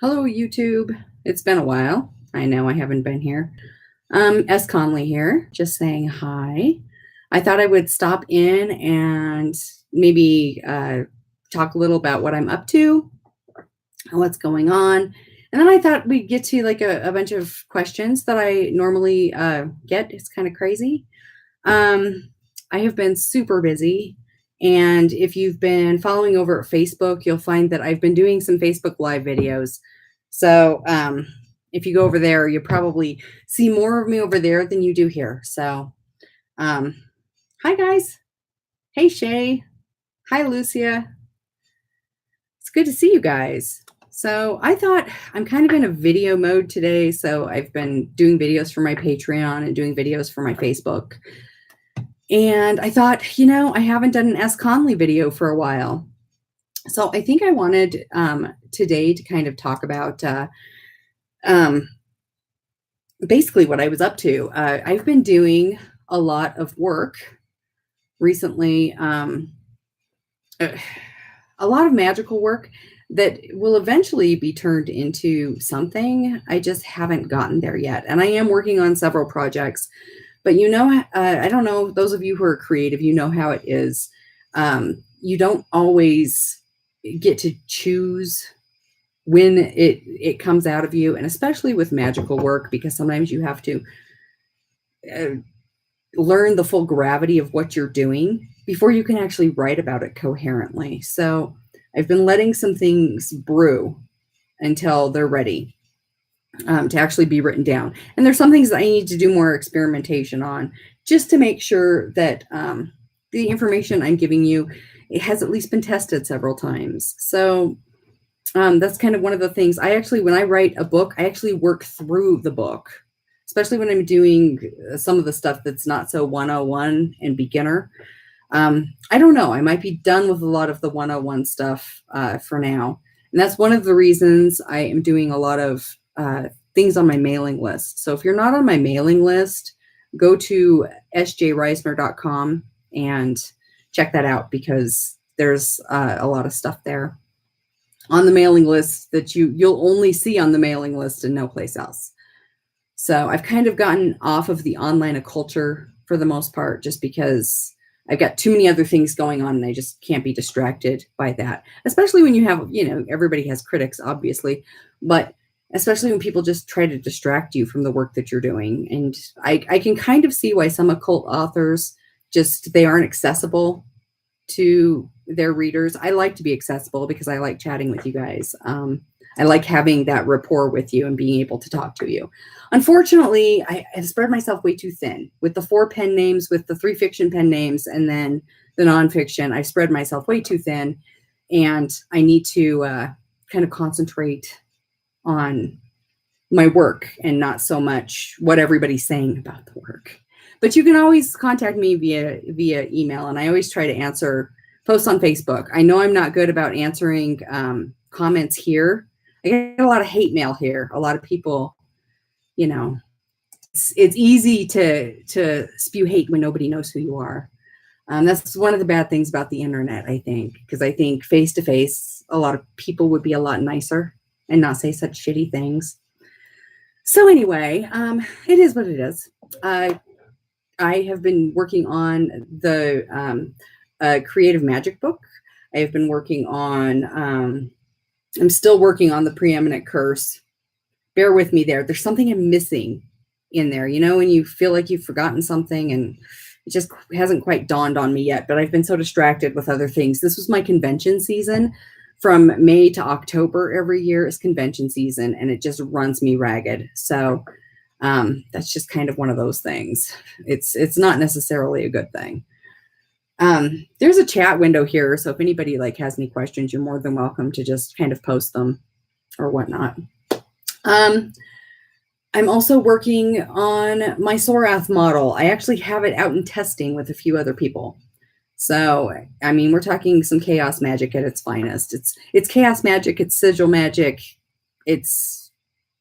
Hello, YouTube. It's been a while. I know I haven't been here. S. Conley here, just saying hi. I thought I would stop in and maybe talk a little about what I'm up to, what's going on. And then I thought we'd get to like a bunch of questions that I normally get. It's kind of crazy. I have been super busy. And if you've been following over at Facebook, you'll find that I've been doing some Facebook Live videos. So if you go over there, you'll probably see more of me over there than you do here. So um, hi, guys. Hey, Shay. Hi, Lucia. It's good to see you guys. So I thought I'm kind of in a video mode today. So I've been doing videos for my Patreon and doing videos for my Facebook. And I thought, I haven't done an S. Conley video for a while. So I think I wanted today to kind of talk about basically what I was up to. I've been doing a lot of work recently, a lot of magical work that will eventually be turned into something. I just haven't gotten there yet. And I am working on several projects. But I don't know, those of you who are creative, you know how it is. You don't always get to choose when it comes out of you, and especially with magical work, because sometimes you have to learn the full gravity of what you're doing before you can actually write about it coherently. So I've been letting some things brew until they're ready to actually be written down. And there's some things that I need to do more experimentation on, just to make sure that the information I'm giving you, it has at least been tested several times. So that's kind of one of the things. When I write a book, I actually work through the book, especially when I'm doing some of the stuff that's not so 101 and beginner. I don't know. I might be done with a lot of the 101 stuff for now. And that's one of the reasons I am doing a lot of things on my mailing list. So if you're not on my mailing list, go to sjreisner.com and check that out, because there's a lot of stuff there on the mailing list that you'll only see on the mailing list and no place else. So I've kind of gotten off of the online culture for the most part, just because I've got too many other things going on and I just can't be distracted by that. Especially when you have, everybody has critics, obviously, but especially when people just try to distract you from the work that you're doing. And I can kind of see why some occult authors they aren't accessible to their readers. I like to be accessible because I like chatting with you guys. I like having that rapport with you and being able to talk to you. Unfortunately, I have spread myself way too thin with the 4 pen names, with the 3 fiction pen names, and then the nonfiction. I spread myself way too thin, and I need to kind of concentrate on my work and not so much what everybody's saying about the work. But you can always contact me via email, and I always try to answer posts on Facebook. I know I'm not good about answering comments here. I get a lot of hate mail here. A lot of people, it's easy to spew hate when nobody knows who you are. That's one of the bad things about the internet, I think, because I think face to face, a lot of people would be a lot nicer and not say such shitty things. So anyway, it is what it is. I have been working on the creative magic book. I have been working on, I'm still working on the preeminent curse. Bear with me there. There's something I'm missing in there, when you feel like you've forgotten something and it just hasn't quite dawned on me yet, but I've been so distracted with other things. This was my convention season. From May to October every year is convention season, and it just runs me ragged. So that's just kind of one of those things. It's not necessarily a good thing. There's a chat window here, so if anybody has any questions, you're more than welcome to just kind of post them or whatnot. I'm also working on my Sorath model. I actually have it out in testing with a few other people. So, I mean, we're talking some chaos magic at its finest. It's chaos magic, it's sigil magic, it's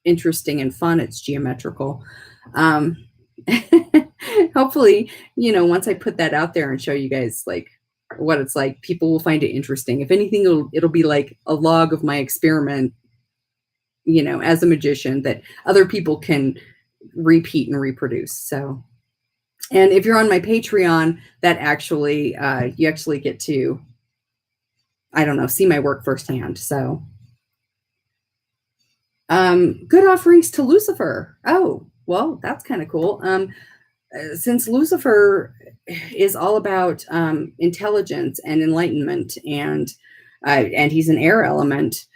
interesting and fun, it's geometrical. Hopefully, once I put that out there and show you guys what it's like, people will find it interesting. If anything, it'll be like a log of my experiment as a magician that other people can repeat and reproduce. So, and if you're on my Patreon, that actually, you actually get to, I don't know, see my work firsthand. So, good offerings to Lucifer. Oh, well, that's kind of cool. Since Lucifer is all about intelligence and enlightenment, and he's an air element,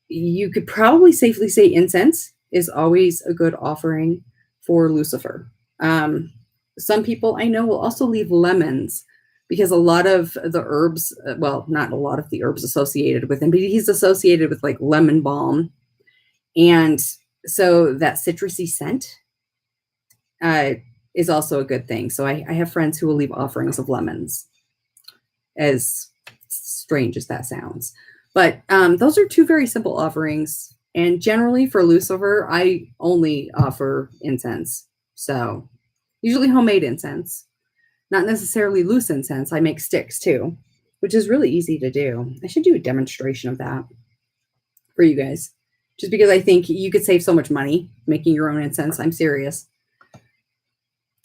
you could probably safely say incense is always a good offering for Lucifer. Some people I know will also leave lemons, because a lot of the herbs, well, not a lot of the herbs associated with him, but he's associated with like lemon balm. And so that citrusy scent is also a good thing. So I have friends who will leave offerings of lemons, as strange as that sounds. But those are two very simple offerings. And generally for Lucifer, I only offer incense. So usually homemade incense, not necessarily loose incense. I make sticks too, which is really easy to do. I should do a demonstration of that for you guys, just because I think you could save so much money making your own incense. I'm serious.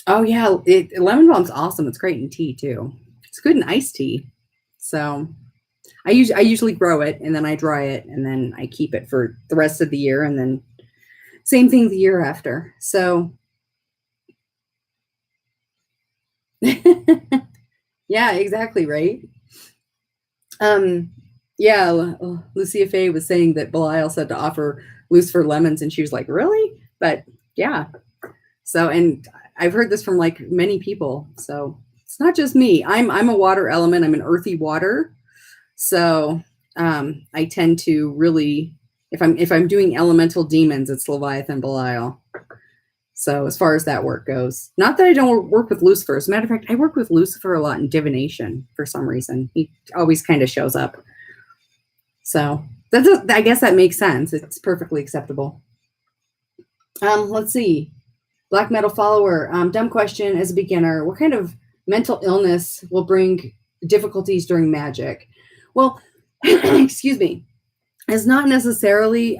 Oh yeah, lemon balm's awesome. It's great in tea too. It's good in iced tea. So I usually grow it, and then I dry it, and then I keep it for the rest of the year, and then same thing the year after. So yeah, exactly, right? Yeah, Lucia Faye was saying that Belial said to offer Lucifer lemons, and she was like, really? But yeah. So, and I've heard this from like many people. So it's not just me. I'm a water element. I'm an earthy water. So I tend to really, if I'm doing elemental demons, it's Leviathan Belial. So as far as that work goes, not that I don't work with Lucifer. As a matter of fact, I work with Lucifer a lot in divination for some reason. He always kind of shows up. So I guess that makes sense. It's perfectly acceptable. Let's see. Black Metal Follower, dumb question as a beginner. What kind of mental illness will bring difficulties during magic? Well, excuse me. It's not necessarily,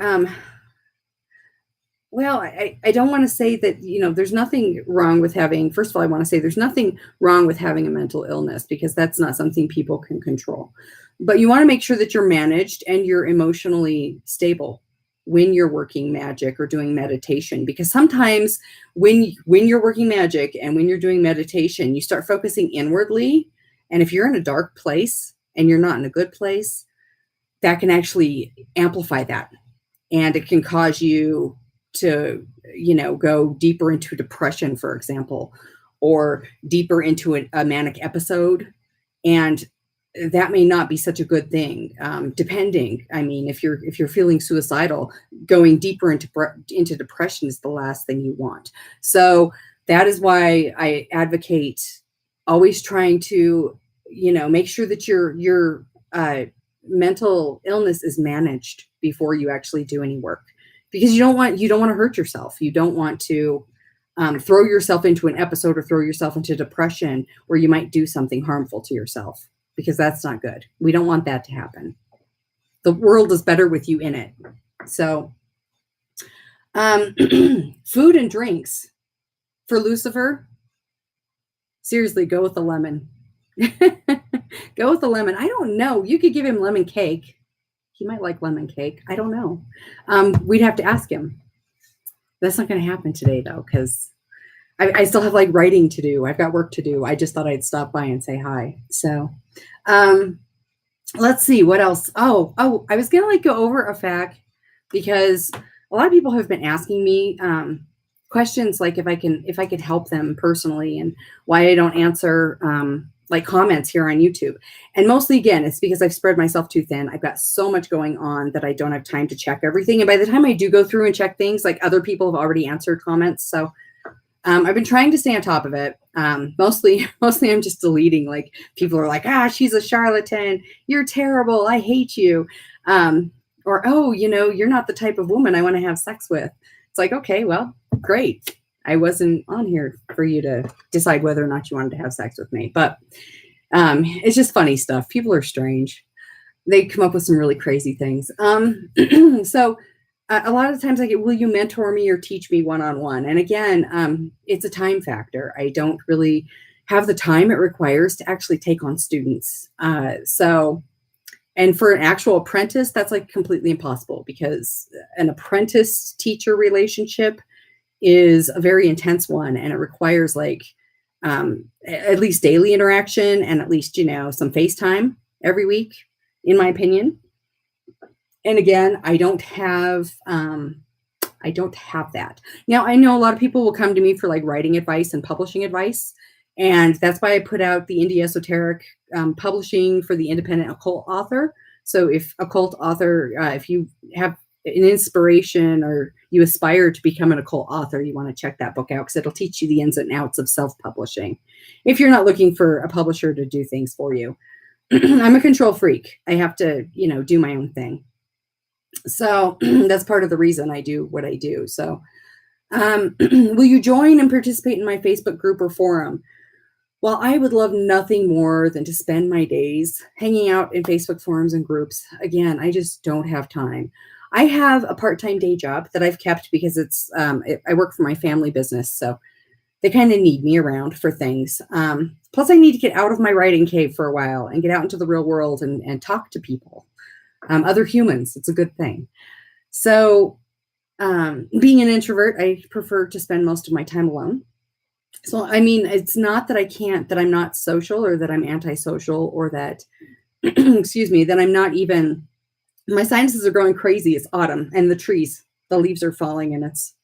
well, I don't want to say that, there's nothing wrong with having, first of all, I want to say there's nothing wrong with having a mental illness, because that's not something people can control. But you want to make sure that you're managed and you're emotionally stable when you're working magic or doing meditation, because sometimes when you're working magic and when you're doing meditation, you start focusing inwardly. And if you're in a dark place and you're not in a good place, that can actually amplify that. And it can cause you to, go deeper into depression, for example, or deeper into a manic episode. And that may not be such a good thing, depending. I mean, if you're feeling suicidal, going deeper into depression is the last thing you want. So that is why I advocate always trying to, make sure that your mental illness is managed before you actually do any work, because you don't want to hurt yourself. You don't want to throw yourself into an episode or throw yourself into depression where you might do something harmful to yourself, because that's not good. We don't want that to happen. The world is better with you in it. So food and drinks for Lucifer, seriously, go with the lemon. Go with the lemon. I don't know. You could give him lemon cake. He might like lemon cake. I don't know. We'd have to ask him. That's not going to happen today, though, because I still have like writing to do. I've got work to do. I just thought I'd stop by and say hi. So let's see what else. Oh, I was going to go over a fact, because a lot of people have been asking me questions like if I could help them personally, and why I don't answer comments here on YouTube. And mostly, again, it's because I've spread myself too thin. I've got so much going on that I don't have time to check everything. And by the time I do go through and check things, like, other people have already answered comments. So I've been trying to stay on top of it. Mostly I'm just deleting, like, people are like, she's a charlatan. You're terrible. I hate you. Or, oh, you're not the type of woman I want to have sex with. It's like, okay, well, great. I wasn't on here for you to decide whether or not you wanted to have sex with me. But it's just funny stuff. People are strange. They come up with some really crazy things. So a lot of times I get, will you mentor me or teach me one-on-one? And again, it's a time factor. I don't really have the time it requires to actually take on students. And for an actual apprentice, that's like completely impossible, because an apprentice teacher relationship is a very intense one, and it requires like at least daily interaction, and at least, some FaceTime every week, in my opinion. And again, I don't have that. Now, I know a lot of people will come to me for like writing advice and publishing advice. And that's why I put out the Indie Esoteric publishing for the independent occult author. So if occult author, if you have an inspiration or you aspire to become an occult author, you want to check that book out, because it'll teach you the ins and outs of self-publishing if you're not looking for a publisher to do things for you. I'm a control freak. I have to, do my own thing. So that's part of the reason I do what I do. So will you join and participate in my Facebook group or forum? Well, I would love nothing more than to spend my days hanging out in Facebook forums and groups. Again, I just don't have time. I have a part-time day job that I've kept because I work for my family business. So they kind of need me around for things. Plus, I need to get out of my writing cave for a while and get out into the real world and talk to people, other humans. It's a good thing. So being an introvert, I prefer to spend most of my time alone. So, I mean, it's not that that I'm not social, or that I'm antisocial, or that, excuse me, that I'm not even, my sinuses are going crazy. It's autumn, and the leaves are falling, and it's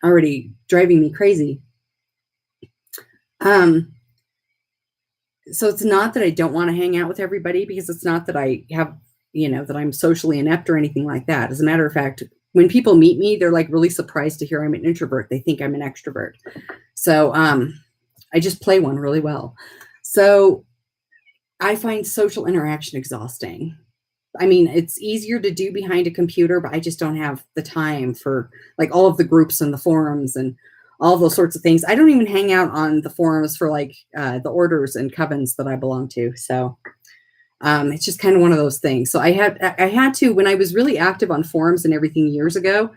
already driving me crazy. So it's not that I don't want to hang out with everybody, because it's not that I have, that I'm socially inept or anything like that. As a matter of fact, when people meet me, they're like really surprised to hear I'm an introvert. They think I'm an extrovert. So I just play one really well. So I find social interaction exhausting. I mean, it's easier to do behind a computer, but I just don't have the time for like all of the groups and the forums and all those sorts of things. I don't even hang out on the forums for like the orders and covens that I belong to. So it's just kind of one of those things. So I had to, when I was really active on forums and everything years ago,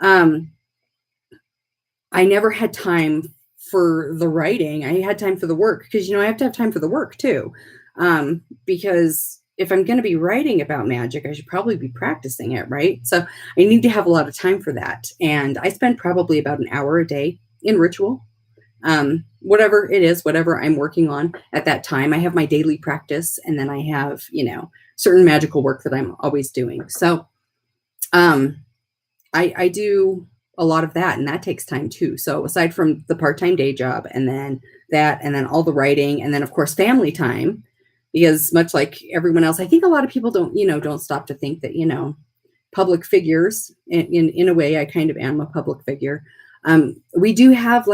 I never had time for the writing. I had time for the work, because, I have to have time for the work too. Because if I'm going to be writing about magic, I should probably be practicing it, right? So I need to have a lot of time for that. And I spend probably about an hour a day in ritual. Whatever it is, whatever I'm working on at that time. I have my daily practice, and then I have, certain magical work that I'm always doing. So I do a lot of that, and that takes time too. So aside from the part-time day job, and then that, and then all the writing, and then of course family time, because much like everyone else, I think a lot of people don't stop to think that, public figures, in a way, I kind of am a public figure. We do have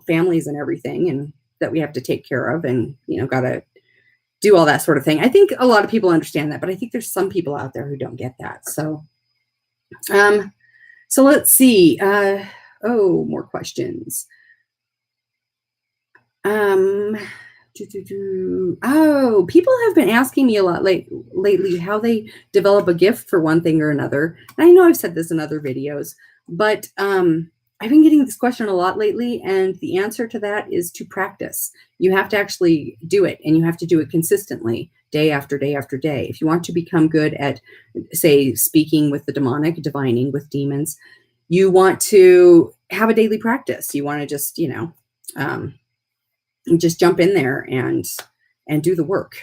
families and everything, and that we have to take care of, and, got to do all that sort of thing. I think a lot of people understand that, but I think there's some people out there who don't get that. So, so let's see. More questions. People have been asking me a lot lately how they develop a gift for one thing or another. And I know I've said this in other videos, but I've been getting this question a lot lately, and the answer to that is to practice. You have to actually do it, and you have to do it consistently, day after day after day. If you want to become good at, say, speaking with the demonic, divining with demons, you want to have a daily practice. You want to just, just jump in there and do the work.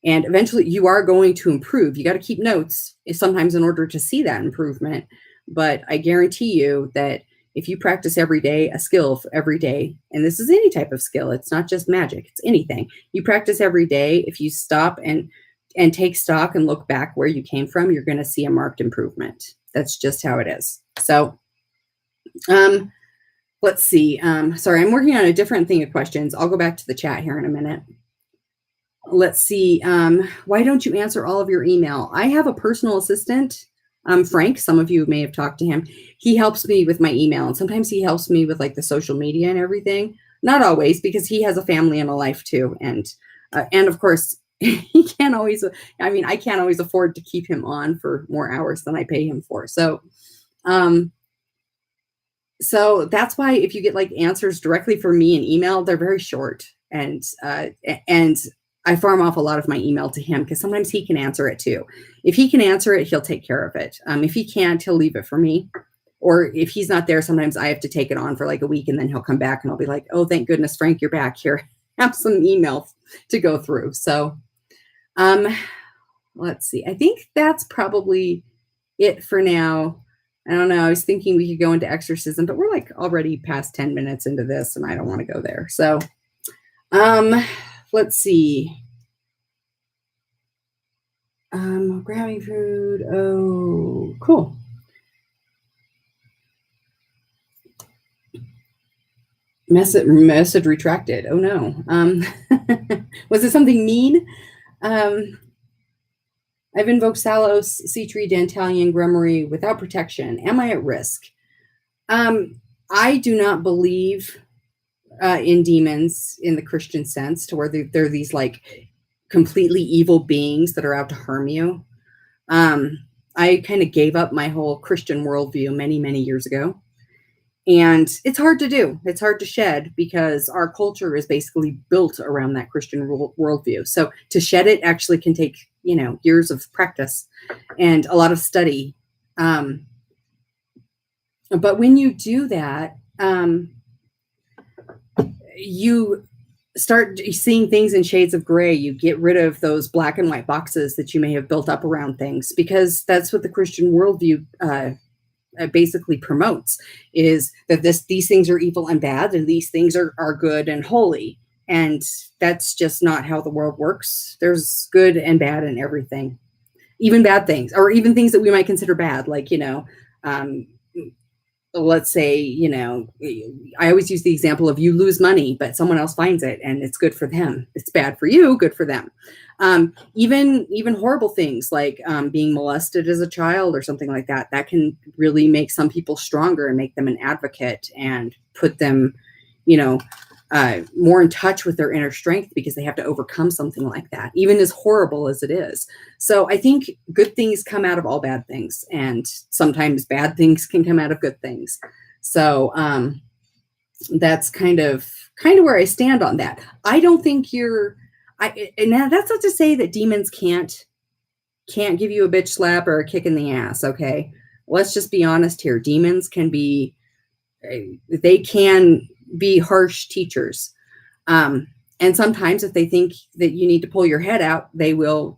And eventually you are going to improve. You got to keep notes sometimes in order to see that improvement. But I guarantee you that if you practice every day, a skill for every day, and this is any type of skill, it's not just magic, it's anything. You practice every day. If you stop and take stock and look back where you came from, you're going to see a marked improvement. That's just how it is. So, let's see. Sorry, I'm working on a different thing of questions. I'll go back to the chat here in a minute. Let's see. Why don't you answer all of your email? I have a personal assistant, Frank. Some of you may have talked to him. He helps me with my email, and sometimes he helps me with like the social media and everything. Not always, because he has a family and a life too. And of course, he can't always, I mean, I can't always afford to keep him on for more hours than I pay him for. Um, so that's why if you get like answers directly from me in email, they're very short. And I farm off a lot of my email to him because sometimes he can answer it too. If he can answer it, he'll take care of it. If he can't, he'll leave it for me. Or if he's not there, sometimes I have to take it on for like a week and then he'll come back and I'll be like, oh, thank goodness, Frank, you're back here. Have some emails to go through. So let's see. I think that's probably it for now. I don't know. I was thinking we could go into exorcism, but we're like already past 10 minutes into this and I don't want to go there. So let's see. Grabbing food. Oh, cool. Message retracted. Oh no. Was it something mean? I've invoked Salos, Sea-Tree, Dantalion, Grimoire without protection. Am I at risk? I do not believe in demons in the Christian sense, to where they're these like completely evil beings that are out to harm you. I kind of gave up my whole Christian worldview many, many years ago. And it's hard to do. It's hard to shed because our culture is basically built around that Christian worldview. So to shed it actually can take, years of practice and a lot of study. But when you do that, you start seeing things in shades of gray. You get rid of those black and white boxes that you may have built up around things, because that's what the Christian worldview basically promotes, is that these things are evil and bad, and these things are good and holy. And that's just not how the world works. There's good and bad in everything, even bad things, or even things that we might consider bad, like, let's say, I always use the example of you lose money, but someone else finds it and it's good for them. It's bad for you, good for them. Even horrible things like being molested as a child or something like that, that can really make some people stronger and make them an advocate and put them, more in touch with their inner strength, because they have to overcome something like that, even as horrible as it is. So I think good things come out of all bad things, and sometimes bad things can come out of good things. So that's kind of where I stand on that. I don't think and now that's not to say that demons can't give you a bitch slap or a kick in the ass. Okay. Let's just be honest here. Demons can be harsh teachers. And sometimes if they think that you need to pull your head out, they will,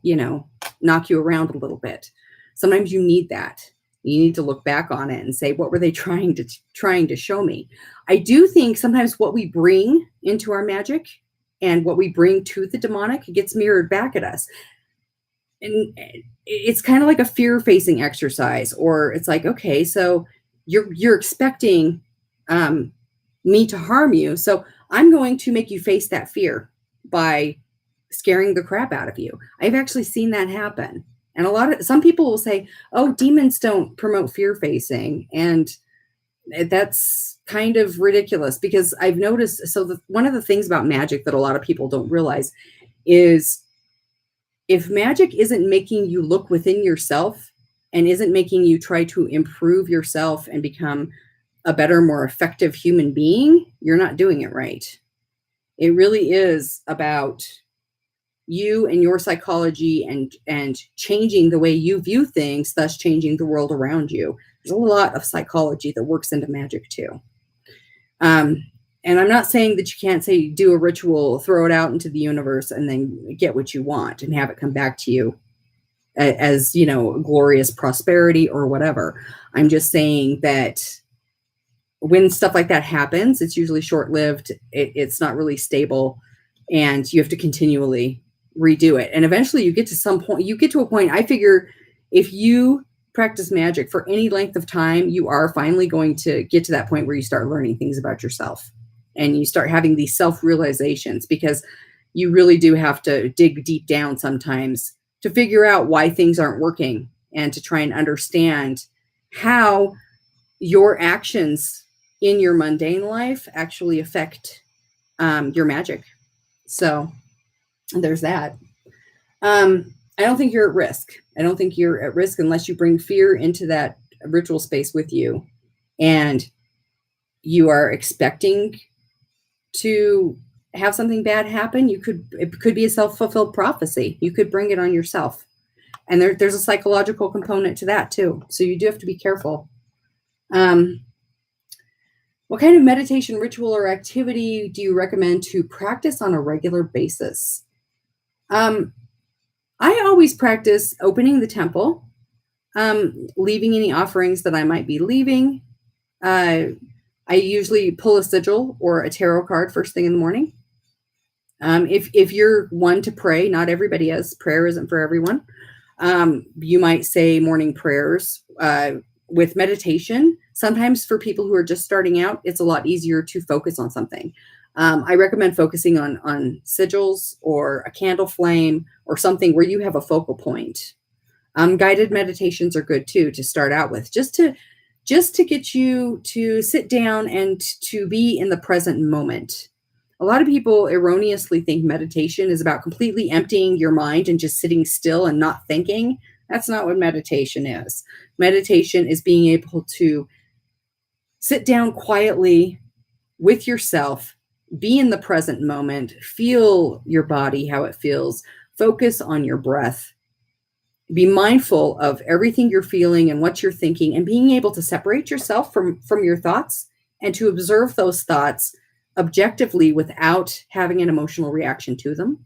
knock you around a little bit. Sometimes you need that. You need to look back on it and say, what were they trying to show me? I do think sometimes what we bring into our magic and what we bring to the demonic gets mirrored back at us. And it's kind of like a fear-facing exercise, or it's like, okay, so you're expecting me to harm you, so I'm going to make you face that fear by scaring the crap out of you. I've actually seen that happen. And some people will say, oh, demons don't promote fear-facing. And that's kind of ridiculous, because I've noticed, one of the things about magic that a lot of people don't realize is, if magic isn't making you look within yourself and isn't making you try to improve yourself and become a better, more effective human being, you're not doing it right. It really is about you and your psychology and changing the way you view things, thus changing the world around you. There's a lot of psychology that works into magic too. And I'm not saying that you can't say do a ritual, throw it out into the universe, and then get what you want and have it come back to you as, glorious prosperity or whatever. I'm just saying that when stuff like that happens, it's usually short-lived. It's not really stable, and you have to continually redo it. And eventually you get to a point, I figure if you practice magic for any length of time, you are finally going to get to that point where you start learning things about yourself and you start having these self-realizations, because you really do have to dig deep down sometimes to figure out why things aren't working, and to try and understand how your actions in your mundane life actually affect your magic. So there's that. I don't think you're at risk. I don't think you're at risk unless you bring fear into that ritual space with you, and you are expecting to have something bad happen. It could be a self-fulfilled prophecy. You could bring it on yourself. And there's a psychological component to that too. So you do have to be careful. What kind of meditation ritual or activity do you recommend to practice on a regular basis? I always practice opening the temple, leaving any offerings that I might be leaving. I usually pull a sigil or a tarot card first thing in the morning. If you're one to pray, not everybody is. Prayer isn't for everyone. You might say morning prayers. With meditation, sometimes for people who are just starting out, it's a lot easier to focus on something. I recommend focusing on sigils or a candle flame or something where you have a focal point. Guided meditations are good too to start out with, just to get you to sit down and to be in the present moment. A lot of people erroneously think meditation is about completely emptying your mind and just sitting still and not thinking. That's not what meditation is. Meditation is being able to sit down quietly with yourself, be in the present moment, feel your body, how it feels, focus on your breath, be mindful of everything you're feeling and what you're thinking, and being able to separate yourself from your thoughts and to observe those thoughts objectively without having an emotional reaction to them.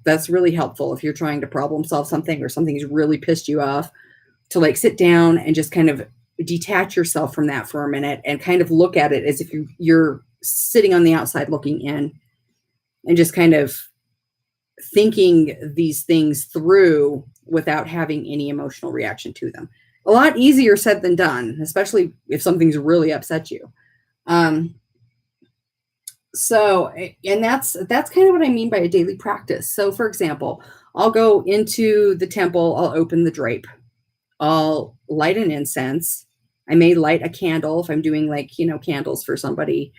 That's really helpful if you're trying to problem solve something or something's really pissed you off, to like sit down and just kind of detach yourself from that for a minute and kind of look at it as if you're sitting on the outside looking in and just kind of thinking these things through without having any emotional reaction to them. A lot easier said than done, especially if something's really upset you. So, and that's kind of what I mean by a daily practice. So for example, I'll go into the temple, I'll open the drape, I'll light an incense. I may light a candle if I'm doing candles for somebody.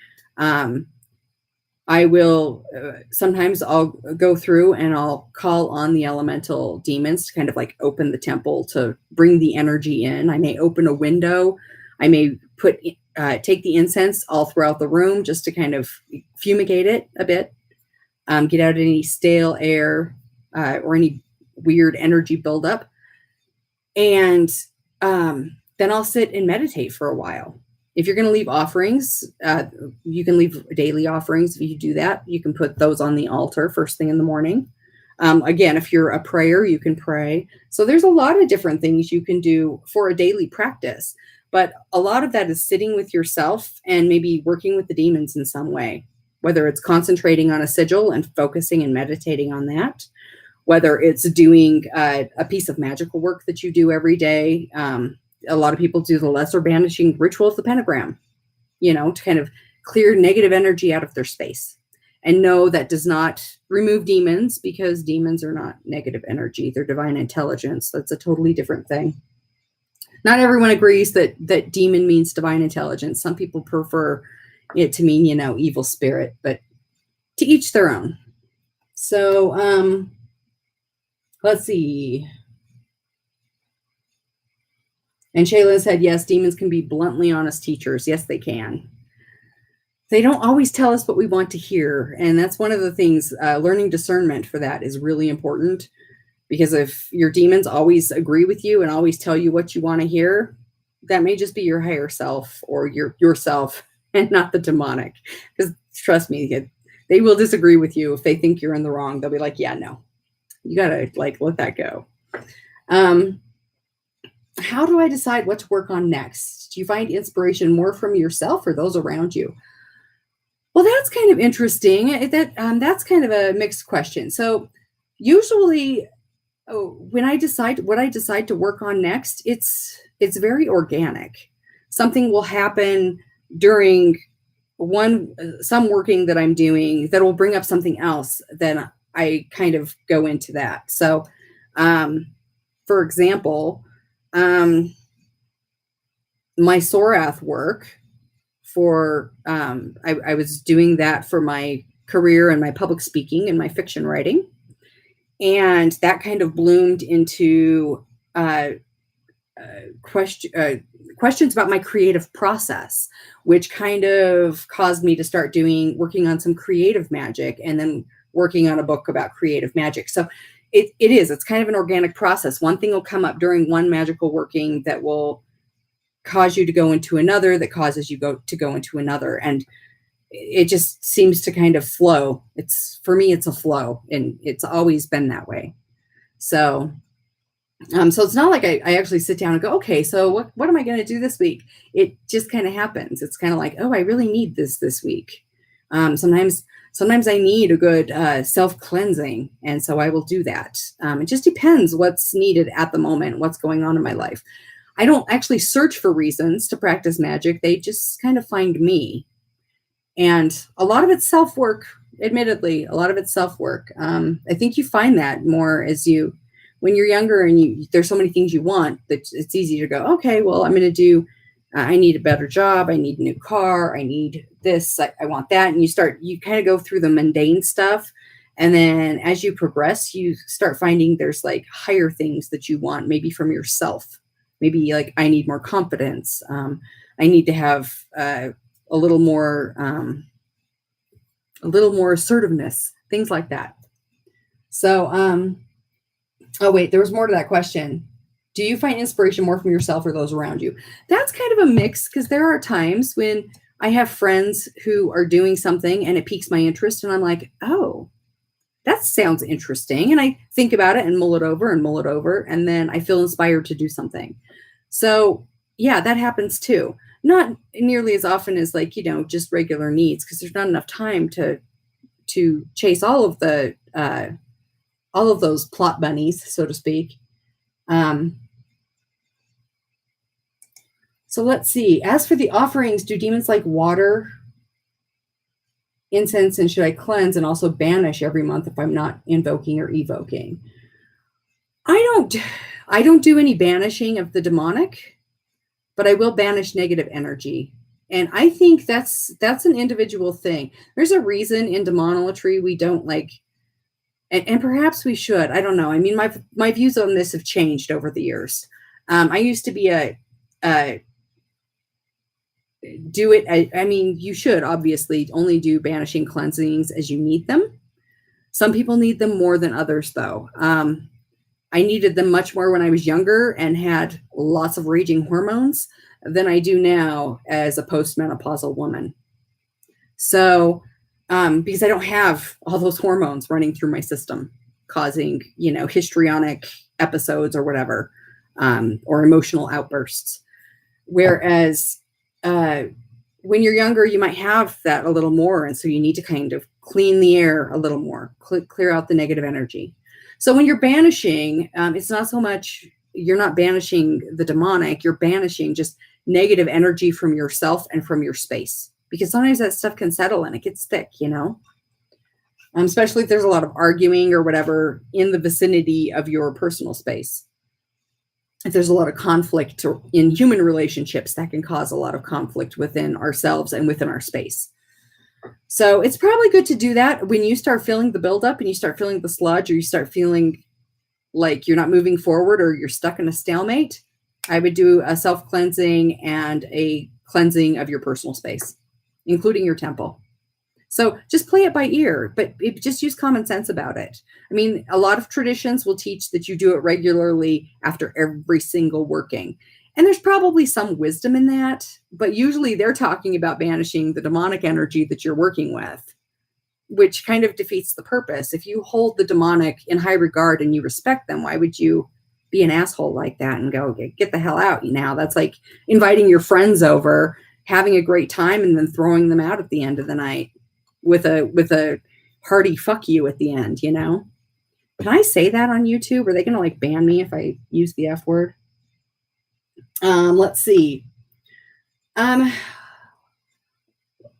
I will, sometimes I'll go through and I'll call on the elemental demons to kind of like open the temple to bring the energy in. I may open a window. I may take the incense all throughout the room just to kind of fumigate it a bit, get out any stale air or any weird energy buildup. And then I'll sit and meditate for a while. If you're going to leave offerings, you can leave daily offerings. If you do that, you can put those on the altar first thing in the morning. Again, if you're a prayer, you can pray. So there's a lot of different things you can do for a daily practice. But a lot of that is sitting with yourself and maybe working with the demons in some way, whether it's concentrating on a sigil and focusing and meditating on that, whether it's doing a piece of magical work that you do every day. A lot of people do the lesser banishing ritual of the pentagram, to kind of clear negative energy out of their space. And no, that does not remove demons, because demons are not negative energy. They're divine intelligence. That's a totally different thing. Not everyone agrees that demon means divine intelligence. Some people prefer it to mean, evil spirit, but to each their own. So let's see. And Shaylin said, yes, demons can be bluntly honest teachers. Yes, they can. They don't always tell us what we want to hear. And that's one of the things, learning discernment for that is really important. Because if your demons always agree with you and always tell you what you want to hear, that may just be your higher self or yourself and not the demonic. Because trust me, they will disagree with you. If they think you're in the wrong, they'll be like, yeah, no, you got to let that go. How do I decide what to work on next? Do you find inspiration more from yourself or those around you? Well, that's kind of interesting. That's kind of a mixed question. So usually, when I decide what I decide to work on next, it's very organic. Something will happen during some working that I'm doing that will bring up something else. Then I kind of go into that. So, for example, my Sorath work for, I was doing that for my career and my public speaking and my fiction writing. And that kind of bloomed into questions about my creative process, which kind of caused me to start working on some creative magic, and then working on a book about creative magic. So it's kind of an organic process. One thing will come up during one magical working that will cause you to go into another, that causes you to go into another. And it just seems to kind of flow. For me, it's a flow, and it's always been that way. So so it's not like I actually sit down and go, okay, so what am I going to do this week? It just kind of happens. It's kind of like, oh, I really need this week. Sometimes I need a good self-cleansing, and so I will do that. It just depends what's needed at the moment, what's going on in my life. I don't actually search for reasons to practice magic. They just kind of find me. And a lot of it's self-work, admittedly, a lot of it's self-work. I think you find that more when you're younger and there's so many things you want that it's easy to go, okay, well, I'm going to do, I need a better job. I need a new car. I need this. I want that. And you kind of go through the mundane stuff. And then as you progress, you start finding there's like higher things that you want, maybe from yourself. Maybe like, I need more confidence. I need to have a little more assertiveness, things like that. So, oh wait, there was more to that question. Do you find inspiration more from yourself or those around you? That's kind of a mix, because there are times when I have friends who are doing something and it piques my interest, and I'm like, oh, that sounds interesting. And I think about it and mull it over, and then I feel inspired to do something. So yeah, that happens too. Not nearly as often as just regular needs, because there's not enough time to chase all of those plot bunnies, so to speak. So let's see. As for the offerings, do demons like water, incense, and should I cleanse and also banish every month if I'm not invoking or evoking? I don't do any banishing of the demonic, but I will banish negative energy. And I think that's an individual thing. There's a reason in demonolatry we don't and perhaps we should. I don't know. I mean, my views on this have changed over the years. I used to be you should obviously only do banishing cleansings as you need them. Some people need them more than others, though. I needed them much more when I was younger and had lots of raging hormones than I do now as a postmenopausal woman. So, because I don't have all those hormones running through my system, causing, histrionic episodes or whatever, or emotional outbursts. Whereas when you're younger, you might have that a little more. And so you need to kind of clean the air a little more, clear out the negative energy. So when you're banishing, it's not so much, you're not banishing the demonic, you're banishing just negative energy from yourself and from your space. Because sometimes that stuff can settle and it gets thick, especially if there's a lot of arguing or whatever in the vicinity of your personal space. If there's a lot of conflict in human relationships, that can cause a lot of conflict within ourselves and within our space. So it's probably good to do that when you start feeling the buildup and you start feeling the sludge, or you start feeling like you're not moving forward or you're stuck in a stalemate. I would do a self-cleansing and a cleansing of your personal space, including your temple. So just play it by ear, but just use common sense about it. I mean, a lot of traditions will teach that you do it regularly after every single working. And there's probably some wisdom in that, but usually they're talking about banishing the demonic energy that you're working with, which kind of defeats the purpose. If you hold the demonic in high regard and you respect them, why would you be an asshole like that and go, get the hell out now? That's like inviting your friends over, having a great time, and then throwing them out at the end of the night with a hearty fuck you at the end, Can I say that on YouTube? Are they going to ban me if I use the F word? Let's see.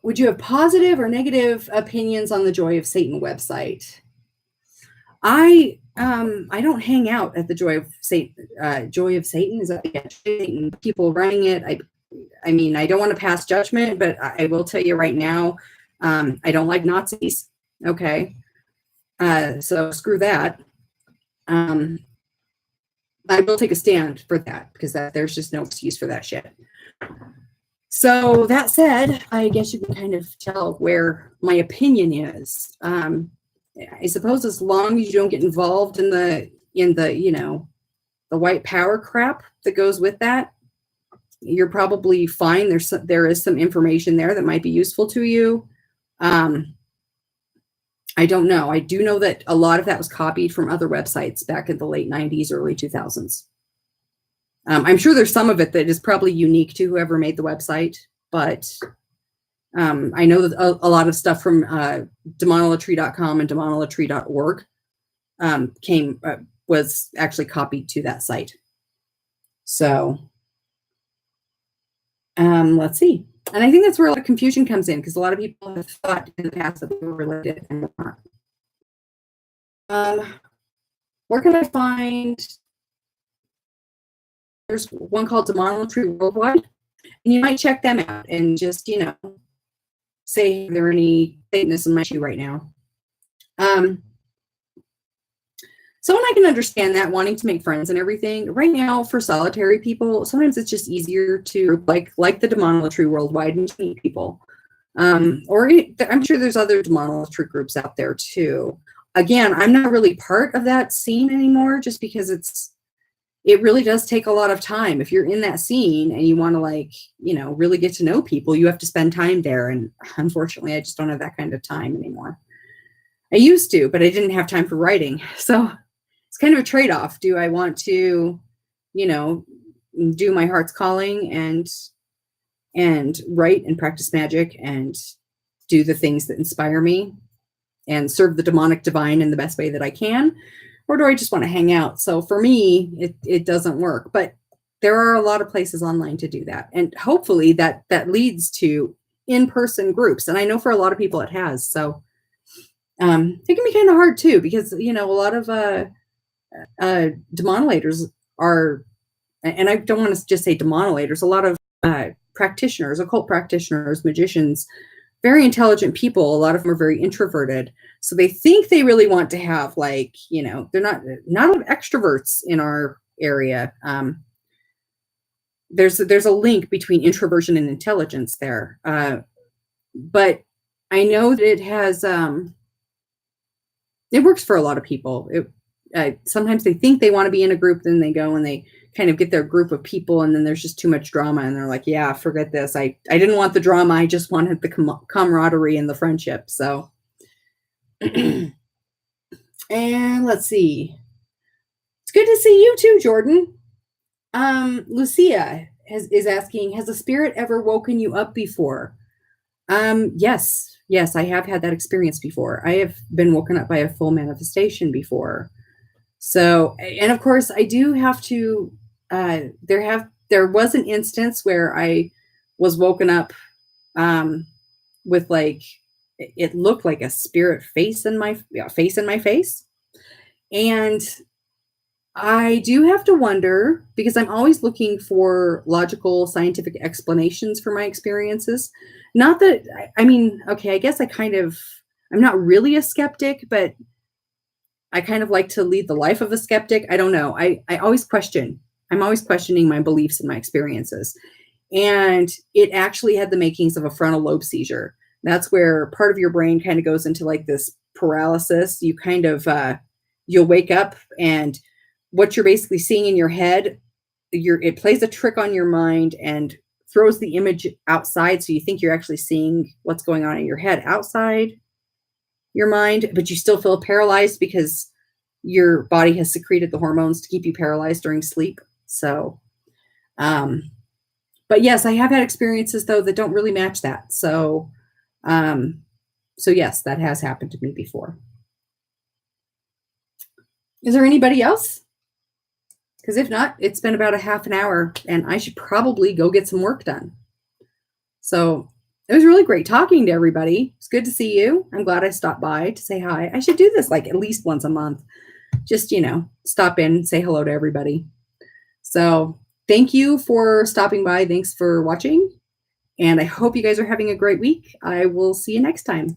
Would you have positive or negative opinions on the Joy of Satan website? I don't hang out at the Joy of Satan. Joy of Satan, is that Satan? People running it. I mean, I don't want to pass judgment, but I will tell you right now, I don't like Nazis. Okay. So screw that. I will take a stand for that because there's just no excuse for that shit. So that said, I guess you can kind of tell where my opinion is. I suppose as long as you don't get involved in the the white power crap that goes with that, you're probably fine. There is some information there that might be useful to you. I don't know. I do know that a lot of that was copied from other websites back in the late 90s, early 2000s. I'm sure there's some of it that is probably unique to whoever made the website, but I know that a lot of stuff from demonolatry.com and demonolatry.org was actually copied to that site. So let's see. And I think that's where a lot of confusion comes in, because a lot of people have thought in the past that they were related and not. Where can I find? There's one called Demonolatry Worldwide, and you might check them out and just, say, are there any Satanists in my shoe right now? So, and I can understand that, wanting to make friends and everything. Right now, for solitary people, sometimes it's just easier to, like the Demonolatry Worldwide, and meet people. Or I'm sure there's other demonolatry groups out there too. Again, I'm not really part of that scene anymore, just because it really does take a lot of time. If you're in that scene and you want to really get to know people, you have to spend time there. And unfortunately, I just don't have that kind of time anymore. I used to, but I didn't have time for writing. So it's kind of a trade-off. Do I want to, do my heart's calling and write and practice magic and do the things that inspire me and serve the demonic divine in the best way that I can? Or do I just want to hang out? So for me, it doesn't work. But there are a lot of places online to do that. And hopefully that leads to in-person groups. And I know for a lot of people it has. So it can be kind of hard too, because, a lot of demonolators are, and I don't want to just say demonolators, a lot of practitioners, occult practitioners, magicians, very intelligent people. A lot of them are very introverted. So they think they really want to have they're not a lot of extroverts in our area. There's a link between introversion and intelligence there. But I know that it has, it works for a lot of people. Sometimes they think they want to be in a group, then they go and they kind of get their group of people, and then there's just too much drama, and they're like, yeah, forget this. I didn't want the drama. I just wanted the camaraderie and the friendship. So, and let's see. It's good to see you too, Jordan. Lucia is asking, has a spirit ever woken you up before? Yes, I have had that experience before. I have been woken up by a full manifestation before. So, and of course, I do have to. There was an instance where I was woken up with it looked like a spirit face in my face, and I do have to wonder, because I'm always looking for logical, scientific explanations for my experiences. Not that, okay, I guess I'm not really a skeptic, but I kind of like to lead the life of a skeptic. I don't know. I always question. I'm always questioning my beliefs and my experiences. And it actually had the makings of a frontal lobe seizure. That's where part of your brain kind of goes into this paralysis. You kind of, you'll wake up, and what you're basically seeing in your head, it plays a trick on your mind and throws the image outside. So you think you're actually seeing what's going on in your head outside your mind, but you still feel paralyzed because your body has secreted the hormones to keep you paralyzed during sleep. So, but yes, I have had experiences though that don't really match that. So yes, that has happened to me before. Is there anybody else? Because if not, it's been about a half an hour and I should probably go get some work done. So it was really great talking to everybody. It's good to see you. I'm glad I stopped by to say hi. I should do this at least once a month. Just, stop in, say hello to everybody. So thank you for stopping by. Thanks for watching. And I hope you guys are having a great week. I will see you next time.